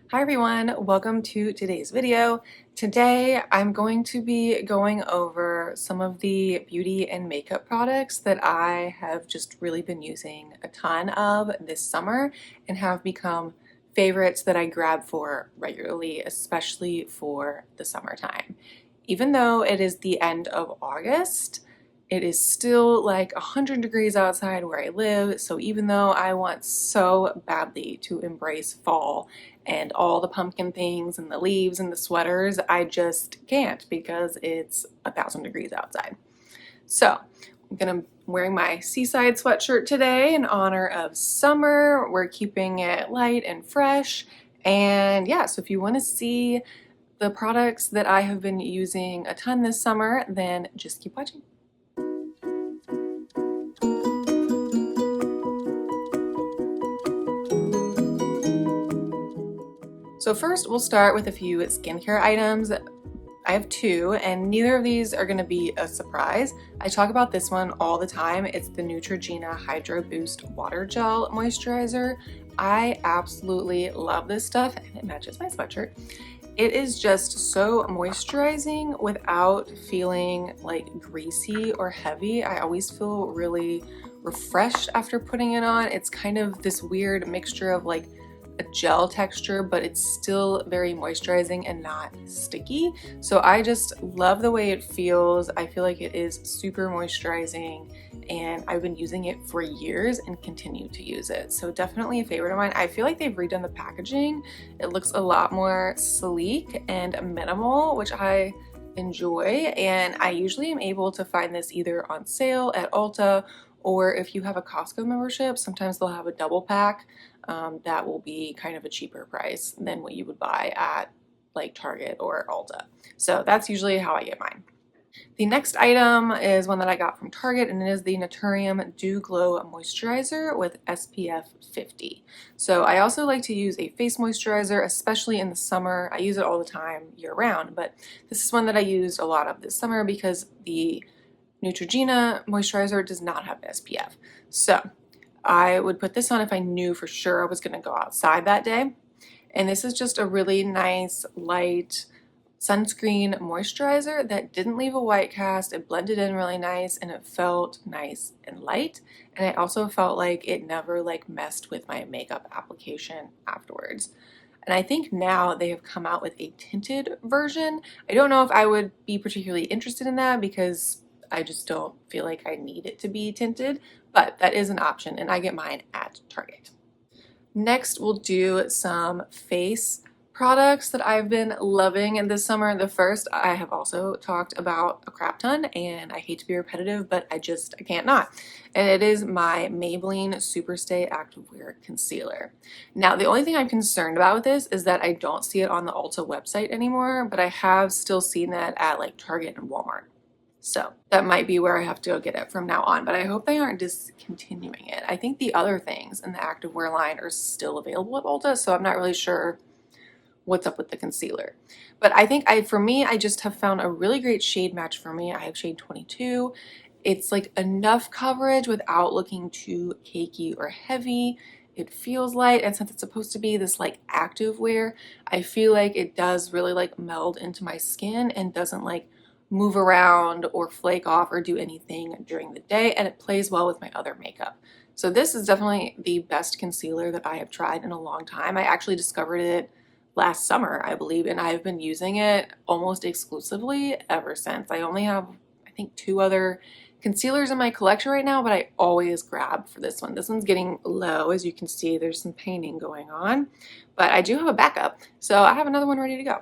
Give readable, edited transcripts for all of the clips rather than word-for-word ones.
Hi everyone, welcome to today's video. Today I'm going to be going over some of the beauty and makeup products that I have just really been using a ton of this summer and have become favorites that I grab for regularly, especially for the summertime. Even though it is the end of August, it is still like 100 degrees outside where I live, so even though I want so badly to embrace fall and all the pumpkin things and the leaves and the sweaters, I just can't because it's 1,000 degrees outside. So I'm wearing my seaside sweatshirt today in honor of summer. We're keeping it light and fresh. And yeah, so if you want to see the products that I have been using a ton this summer, then just keep watching. So first we'll start with a few skincare items. I have two, and neither of these are going to be a surprise. I talk about this one all the time. It's the Neutrogena Hydro Boost Water Gel Moisturizer. I absolutely love this stuff, and it matches my sweatshirt. It is just so moisturizing without feeling like greasy or heavy. I always feel really refreshed after putting it on. It's kind of this weird mixture of like a gel texture, but it's still very moisturizing and not sticky. So I just love the way it feels. I feel like it is super moisturizing, and I've been using it for years and continue to use it. So definitely a favorite of mine. I feel like they've redone the packaging. It looks a lot more sleek and minimal, which I enjoy, and I usually am able to find this either on sale at Ulta, or if you have a Costco membership, sometimes they'll have a double pack that will be kind of a cheaper price than what you would buy at like Target or Ulta. So that's usually how I get mine. The next item is one that I got from Target, and it is the Naturium Dew Glow Moisturizer with SPF 50. So I also like to use a face moisturizer, especially in the summer. I use it all the time year round, but this is one that I used a lot of this summer because the Neutrogena moisturizer does not have SPF. So I would put this on if I knew for sure I was going to go outside that day. And this is just a really nice, light sunscreen moisturizer that didn't leave a white cast. It blended in really nice, and it felt nice and light. And I also felt like it never like messed with my makeup application afterwards. And I think now they have come out with a tinted version. I don't know if I would be particularly interested in that because I just don't feel like I need it to be tinted, but that is an option, and I get mine at Target. Next, we'll do some face products that I've been loving this summer. The first I have also talked about a crap ton, and I hate to be repetitive, but I can't not. And it is my Maybelline Superstay Activewear Concealer. Now, the only thing I'm concerned about with this is that I don't see it on the Ulta website anymore, but I have still seen that at like Target and Walmart. So that might be where I have to go get it from now on, but I hope they aren't discontinuing it. I think the other things in the activewear line are still available at Ulta, so I'm not really sure what's up with the concealer. But I think for me, I just have found a really great shade match for me. I have shade 22. It's like enough coverage without looking too cakey or heavy. It feels light, and since it's supposed to be this like activewear, I feel like it does really like meld into my skin and doesn't like move around or flake off or do anything during the day, and it plays well with my other makeup. So this is definitely the best concealer that I have tried in a long time. I actually discovered it last summer, I believe, and I've been using it almost exclusively ever since. I only have, I think, 2 other concealers in my collection right now, but I always grab for this one. This one's getting low. As you can see, there's some painting going on, but I do have a backup, so I have another one ready to go.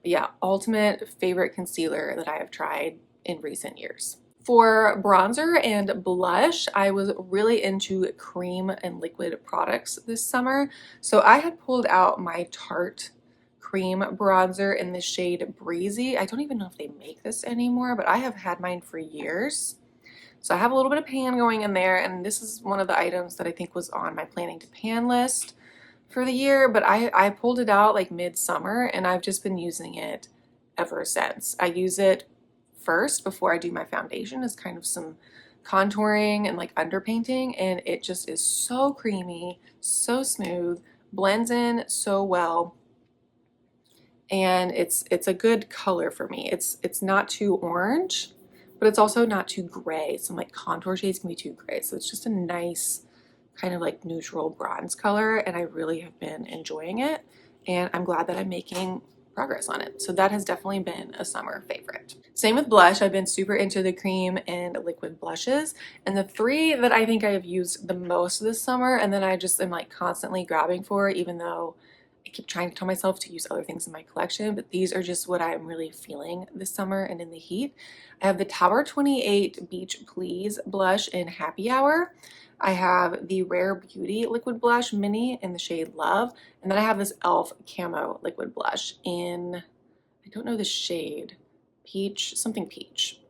Yeah, ultimate favorite concealer that I have tried in recent years. For bronzer and blush, I was really into cream and liquid products this summer. So I had pulled out my Tarte cream bronzer in the shade Breezy. I don't even know if they make this anymore, but I have had mine for years. So I have a little bit of pan going in there, and this is one of the items that I think was on my planning to pan list for the year, but I pulled it out like midsummer, and I've just been using it ever since. I use it first before I do my foundation as kind of some contouring and like underpainting, and it just is so creamy, so smooth, blends in so well. and it's a good color for me. It's not too orange, but it's also not too gray. Some like contour shades can be too gray, so it's just a nice kind of like neutral bronze color, and I really have been enjoying it, and I'm glad that I'm making progress on it. So that has definitely been a summer favorite. Same with blush. I've been super into the cream and liquid blushes, and the three that I think I have used the most this summer, and then I just am like constantly grabbing for, even though I keep trying to tell myself to use other things in my collection, but these are just what I'm really feeling this summer and in the heat. I have the Tower 28 Beach Please blush in Happy Hour. I have the Rare Beauty liquid blush mini in the shade Love, and then I have this e.l.f. camo liquid blush in, I don't know the shade, peach, something peach.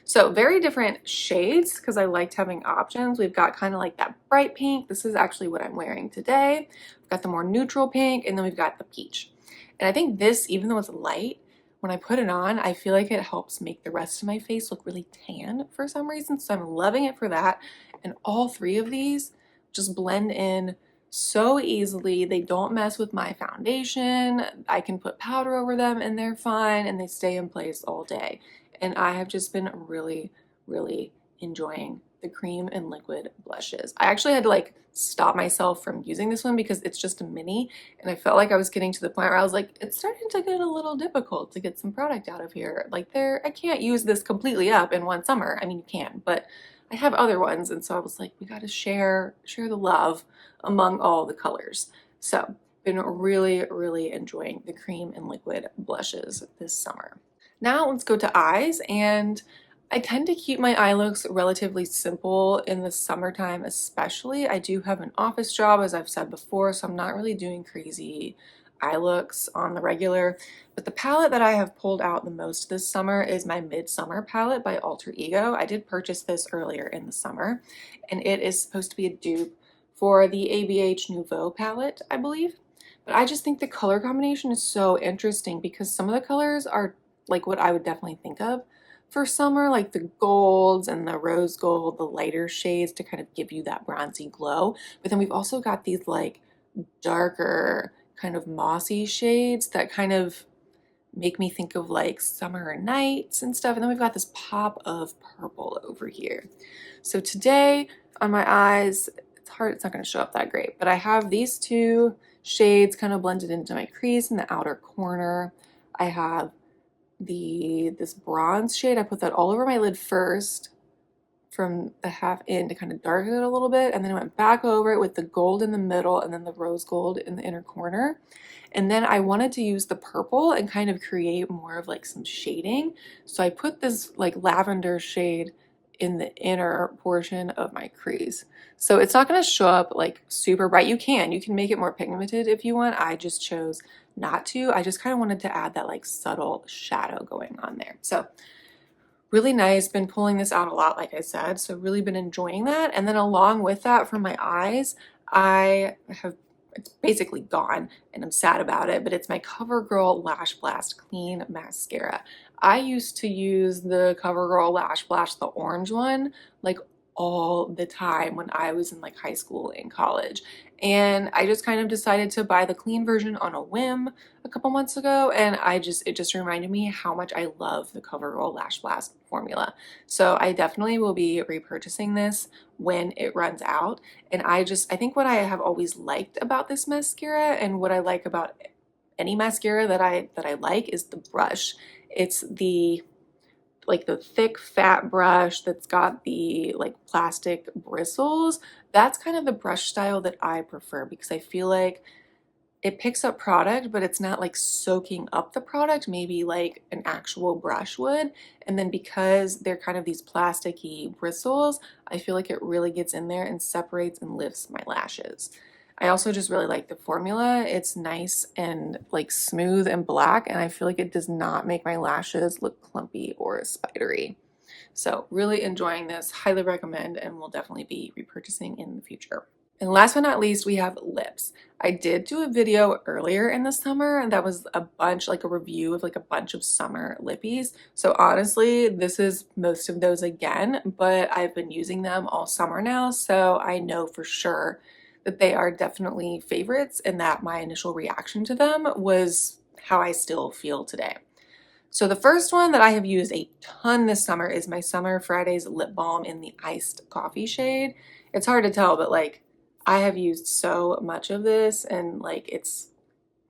So very different shades because I liked having options. We've got kind of like that bright pink. This is actually what I'm wearing today. We've got the more neutral pink, and then we've got the peach. And I think this, even though it's light, when I put it on, I feel like it helps make the rest of my face look really tan for some reason. So I'm loving it for that. And all three of these just blend in so easily. They don't mess with my foundation. I can put powder over them and they're fine, and they stay in place all day. And I have just been really, really enjoying the cream and liquid blushes. I actually had to like stop myself from using this one because it's just a mini, and I felt like I was getting to the point where I was like, it's starting to get a little difficult to get some product out of here. Like I can't use this completely up in one summer. I mean, you can, but I have other ones, and so I was like, we got to share the love among all the colors. So been really, really enjoying the cream and liquid blushes this summer. Now let's go to eyes, and I tend to keep my eye looks relatively simple in the summertime especially. I do have an office job, as I've said before, so I'm not really doing crazy eye looks on the regular. But the palette that I have pulled out the most this summer is my Midsummer palette by Alter Ego. I did purchase this earlier in the summer, and it is supposed to be a dupe for the ABH Nouveau palette, I believe. But I just think the color combination is so interesting because some of the colors are like what I would definitely think of for summer, like the golds and the rose gold, the lighter shades to kind of give you that bronzy glow. But then we've also got these like darker kind of mossy shades that kind of make me think of like summer nights and stuff. And then we've got this pop of purple over here. So today on my eyes, it's hard, it's not going to show up that great, but I have these two shades kind of blended into my crease in the outer corner. I have this bronze shade. I put that all over my lid first from the half in to kind of darken it a little bit, and then I went back over it with the gold in the middle and then the rose gold in the inner corner. And then I wanted to use the purple and kind of create more of like some shading, so I put this like lavender shade in the inner portion of my crease. So it's not going to show up like super bright. You can make it more pigmented if you want. I just chose not to. I just kind of wanted to add that like subtle shadow going on there. So really nice. Been pulling this out a lot, like I said, so really been enjoying that. And then along with that, for my eyes, it's basically gone and I'm sad about it, but it's my CoverGirl Lash Blast Clean Mascara. I used to use the CoverGirl Lash Blast, the orange one, like all the time when I was in like high school and college. And I just kind of decided to buy the clean version on a whim a couple months ago, and it just reminded me how much I love the CoverGirl Lash Blast formula. So I definitely will be repurchasing this when it runs out. And I think what I have always liked about this mascara, and what I like about any mascara that I like, is the brush. It's the thick fat brush that's got the like plastic bristles. That's kind of the brush style that I prefer because I feel like it picks up product, but it's not like soaking up the product, maybe like an actual brush would. And then because they're kind of these plasticky bristles, I feel like it really gets in there and separates and lifts my lashes. I also just really like the formula. It's nice and like smooth and black, and I feel like it does not make my lashes look clumpy or spidery. So really enjoying this, highly recommend, and will definitely be repurchasing in the future. And last but not least, we have lips. I did do a video earlier in the summer, and that was a bunch, like a review of like a bunch of summer lippies. So honestly, this is most of those again, but I've been using them all summer now, so I know for sure that they are definitely favorites, and that my initial reaction to them was how I still feel today. So the first one that I have used a ton this summer is my Summer Fridays lip balm in the iced coffee shade. It's hard to tell, but like I have used so much of this, and like it's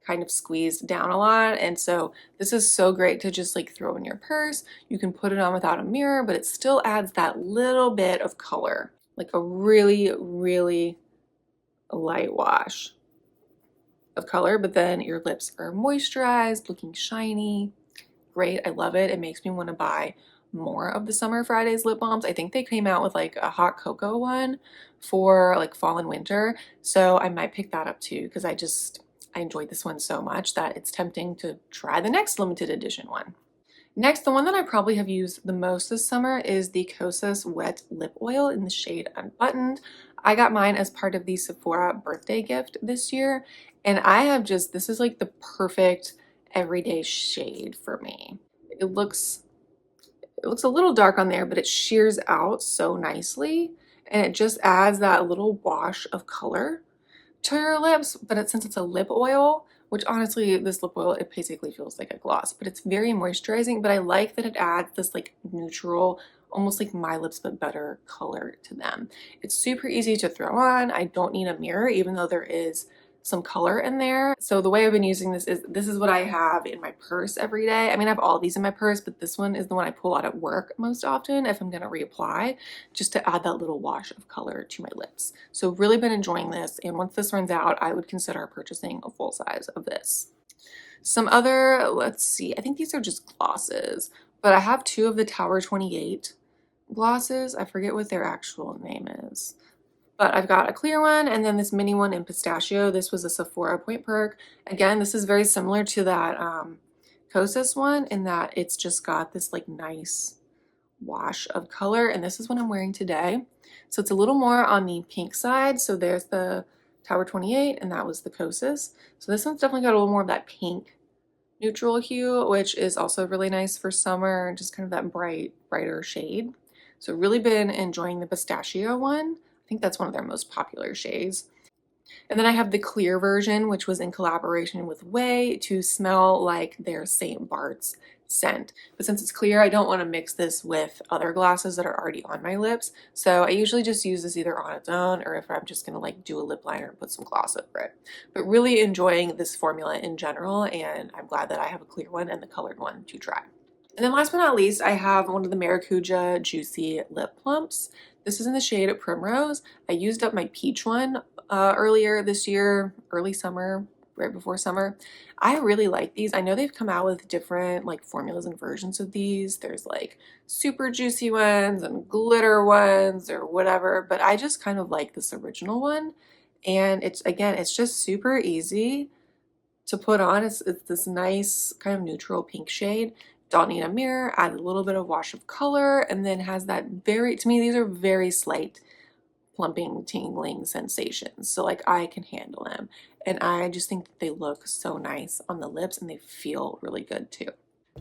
kind of squeezed down a lot. And so this is so great to just like throw in your purse. You can put it on without a mirror, but it still adds that little bit of color, like a really, really light wash of color, but then your lips are moisturized, looking shiny. Great, I love it. It makes me want to buy more of the Summer Fridays lip balms. I think they came out with like a hot cocoa one for like fall and winter, so I might pick that up too because I enjoyed this one so much that it's tempting to try the next limited edition one. Next, the one that I probably have used the most this summer is the Kosas Wet Lip Oil in the shade Unbuttoned. I got mine as part of the Sephora birthday gift this year, and I have just, this is like the perfect everyday shade for me. It looks a little dark on there, but it shears out so nicely, and it just adds that little wash of color to your lips. But since it's a lip oil, which honestly this lip oil, it basically feels like a gloss, but it's very moisturizing. But I like that it adds this like neutral, almost like my lips but better color to them. It's super easy to throw on. I don't need a mirror, even though there is some color in there. So the way I've been using this is what I have in my purse every day. I mean, I have all these in my purse, but this one is the one I pull out at work most often if I'm going to reapply, just to add that little wash of color to my lips. So really been enjoying this, and once this runs out, I would consider purchasing a full size of this. Some other, let's see, I think these are just glosses, but I have two of the Tower 28 glosses. I forget what their actual name is. But I've got a clear one and then this mini one in pistachio. This was a Sephora Point Perk. Again, this is very similar to that Kosas one in that it's just got this like nice wash of color. And this is what I'm wearing today. So it's a little more on the pink side. So there's the Tower 28 and that was the Kosas. So this one's definitely got a little more of that pink neutral hue, which is also really nice for summer, just kind of that brighter shade. So really been enjoying the pistachio one. I think that's one of their most popular shades. And then I have the clear version, which was in collaboration with Way to smell like their St. Bart's scent. But since it's clear, I don't want to mix this with other glosses that are already on my lips. So I usually just use this either on its own or if I'm just going to like do a lip liner and put some gloss over it. But really enjoying this formula in general, and I'm glad that I have a clear one and the colored one to try. And then last but not least, I have one of the Maracuja Juicy Lip Plumps. This is in the shade Primrose. I used up my peach one earlier this year, early summer, right before summer. I really like these. I know they've come out with different like formulas and versions of these. There's like super juicy ones and glitter ones or whatever, but I just kind of like this original one. And it's just super easy to put on. It's this nice kind of neutral pink shade. Don't need a mirror, adds a little bit of wash of color, and then has that to me, these are very slight plumping, tingling sensations. So like I can handle them. And I just think that they look so nice on the lips and they feel really good too.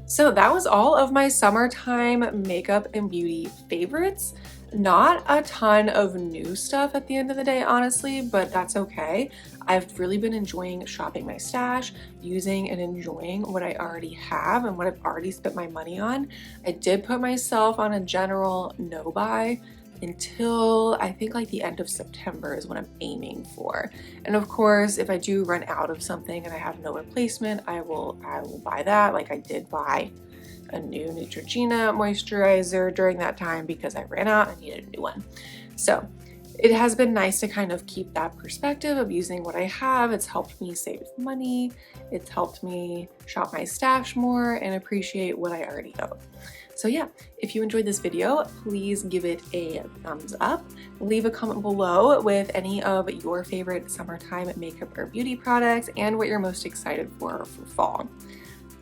So that was all of my summertime makeup and beauty favorites. Not a ton of new stuff at the end of the day, honestly, but that's okay. I've really been enjoying shopping my stash, using and enjoying what I already have and what I've already spent my money on. I did put myself on a general no buy until I think like the end of September is what I'm aiming for. And of course, if I do run out of something and I have no replacement, I will buy that. Like I did buy a new Neutrogena moisturizer during that time because I ran out and needed a new one. So it has been nice to kind of keep that perspective of using what I have. It's helped me save money. It's helped me shop my stash more and appreciate what I already own. So yeah, if you enjoyed this video, please give it a thumbs up. Leave a comment below with any of your favorite summertime makeup or beauty products and what you're most excited for fall.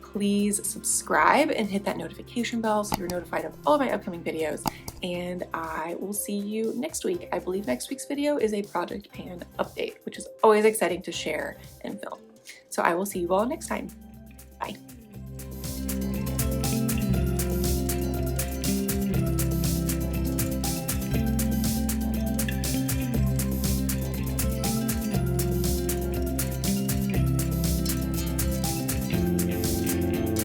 Please subscribe and hit that notification bell so you're notified of all of my upcoming videos. And I will see you next week. I believe next week's video is a project pan update, which is always exciting to share and film. So I will see you all next time. Bye.